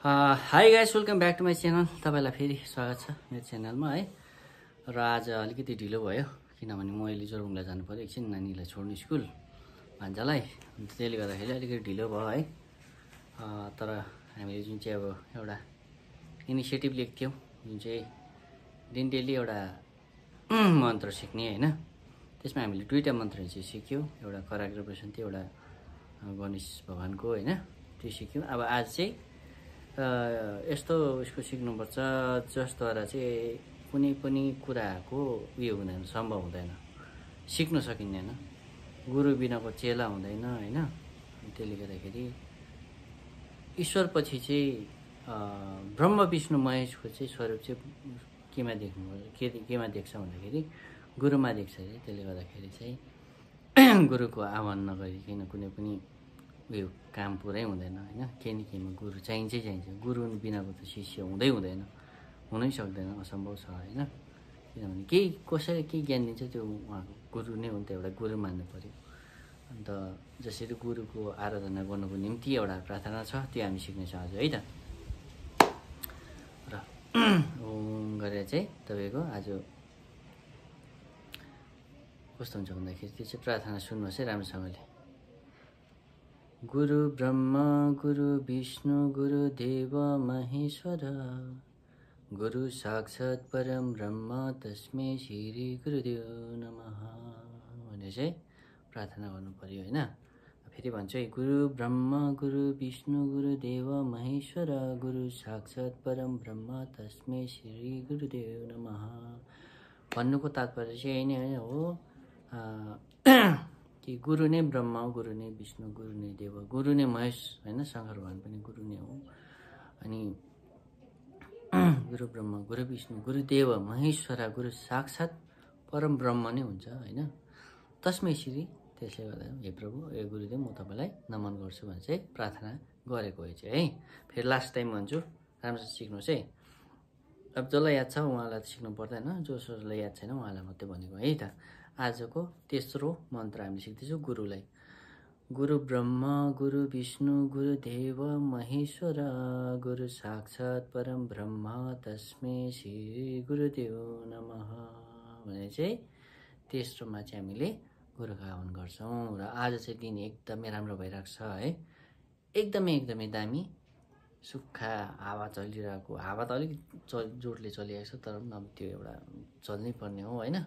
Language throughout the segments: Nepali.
High guys, welcome back to my channel. तपाईँलाई फेरि स्वागत छ मेरो च्यानलमा है। र आज अलिकति ढिलो भयो किनभने म अहिले जोरबुङलाई जानु पऱ्यो, एकछिन नानीलाई छोड्नु स्कुल भान्जालाई। अन्त त्यसले गर्दाखेरि अलिकति ढिलो भयो है। तर हामीले जुन चाहिँ अब एउटा इनिसिएटिभ लिएको थियौँ, जुन चाहिँ डेली एउटा मन्त्र सिक्ने होइन, त्यसमा हामीले दुईवटा मन्त्र चाहिँ सिक्यौँ। एउटा कराग्रपसन थियो, एउटा गणेश भगवानको होइन, त्यो सिक्यौँ। अब आज चाहिँ यस्तो उसको सिक्नुपर्छ जसद्वारा चाहिँ कुनै पनि कुराको उयो हुँदैन, सम्भव हुँदैन, सिक्न सकिँदैन। गुरु बिनाको चेला हुँदैन होइन। त्यसले गर्दाखेरि ईश्वरपछि चाहिँ ब्रह्म विष्णु महेशको चाहिँ स्वरूप चाहिँ केमा केमा देख्छ भन्दाखेरि गुरुमा देख्छ अरे। त्यसले गर्दाखेरि चाहिँ गुरुको आह्वान नगरिकन कुनै पनि उयो काम पुरै हुँदैन होइन। केही न केहीमा गुरु चाहिन्छ। गुरु बिनाको त शिष्य हुँदैन, हुनै सक्दैन, असम्भव छ होइन। किनभने केही कसैले केही ज्ञान दिन्छ त्यो उहाँको गुरु नै हो नि त, एउटा गुरु मान्नु पऱ्यो। अन्त जसरी गुरुको आराधना गर्नुको निम्ति एउटा प्रार्थना छ, त्यो हामी सिक्नेछौँ आज है त। र ओम गरेर चाहिँ तपाईँको आज कस्तो हुन्छ भन्दाखेरि त्यो चाहिँ प्रार्थना सुन्नुहोस् है राम्रोसँगले। गुरु ब्रह्मा गुरु विष्णु गुरु देव महेश्वर गुरु साक्षात् परम ब्रह्म तस्मै श्री गुरुदेव नमः भनेर चाहिँ प्रार्थना गर्नु पर्यो होइन। फेरि भन्छु है, गुरु ब्रह्मा गुरु विष्णु गुरु देव महेश्वर गुरु साक्षात् परम ब्रह्म तस्मै श्री गुरुदेव नमः भन्नुको तात्पर्य चाहिँ यही नै हो कि गुरु नै ब्रह्मा हो, गुरु नै विष्णु, गुरु नै देव, गुरु नै महेश होइन। शङ्कर भगवान पनि गुरु नै हो। अनि गुरु ब्रह्मा गुरु विष्णु गुरु देव महेश्वर गुरु साक्षात् परम ब्रह्म नै हुन्छ होइन। तस्मै श्री, त्यसले गर्दा हे प्रभु हे गुरुदेव म तपाईँलाई नमन गर्छु भने चाहिँ प्रार्थना गरेको हो चाहिँ है। फेरि लास्ट टाइम भन्छु, राम्रोसँग सिक्नुहोस् है। अब जसलाई याद छ उहाँलाई त सिक्नु पर्दैन, जसलाई याद छैन उहाँलाई मात्रै भनेको है त। आजको तेस्रो मन्त्र हामीले सिक्दैछौँ गुरुलाई। गुरु ब्रह्मा गुरु विष्णु गुरु देव महेश्वर गुरु साक्षात् परम ब्रह्म तस्मै श्री गुरुदेव नमः भने चाहिँ तेस्रोमा चाहिँ हामीले गुरुको आह्वान गर्छौँ। र आज चाहिँ दिन एकदमै राम्रो भइरहेको छ है, एकदमै दामी। सुक्खा हावा चलिरहेको, हावा त अलिक जोडले चलिरहेको छ, तर पनि अब त्यो एउटा चल्नै पर्ने हो होइन।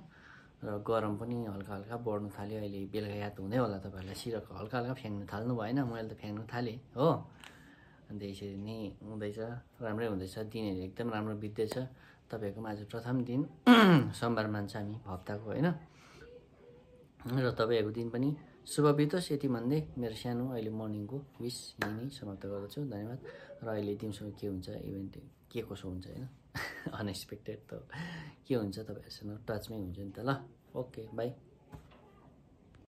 र गरम पनि हल्का बढ्नु थाल्यो। अहिले बेलुका याद हुँदै होला तपाईँहरूलाई, सिरक हल्का फ्याँक्नु थाल्नु भएन, मैले त फ्याँक्नु थालेँ हो। अन्त यसरी नै हुँदैछ, राम्रै हुँदैछ, दिनहरू एकदम राम्रो बित्दैछ। तपाईँहरूकोमा आज प्रथम दिन सोमबार मान्छ हामी हप्ताको होइन। र तपाईँहरूको दिन पनि शुभ बितोस् यति भन्दै मेरो सानो अहिले मर्निङको विस यही नै समाप्त गर्दछु। धन्यवाद। र अहिले दिउँसो के हुन्छ, इभेन्ट के कसो हुन्छ होइन, अनएक्सपेक्टेड त के हुन्छ तपाईँहरूसँग टचमै हुन्छ नि त ल। Okay by.